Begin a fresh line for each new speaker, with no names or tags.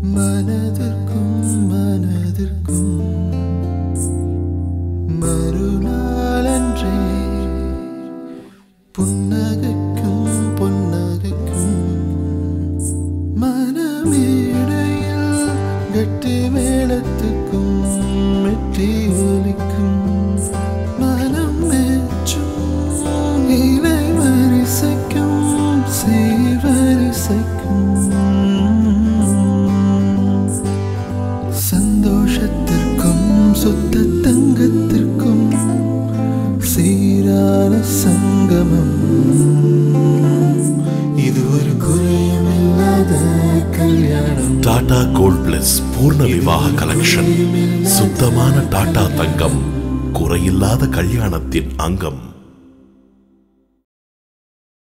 மனதிற்கும் மனதிற்கும் மறுநாளன்றே புன்னகைக்கும் பொன்னகைக்கும் மனமேடையில் கட்டி மேளத்துக்கும் மெட்டி ஒலிக்கும் மனம் மேச்சும் இலை வரிசைக்கும் சீர்வரிசைக்கும் சந்தோஷத்திற்கும் சுத்த தங்கத்திற்கும் சீரான சங்கமம் இது ஒரு குறையுமில்லாத கல்யாணம்.
டாடா கோல்ட் பிளஸ் பூர்ண விவாக கலெக்ஷன். சுத்தமான டாடா தங்கம், குறையில்லாத கல்யாணத்தின் அங்கம்.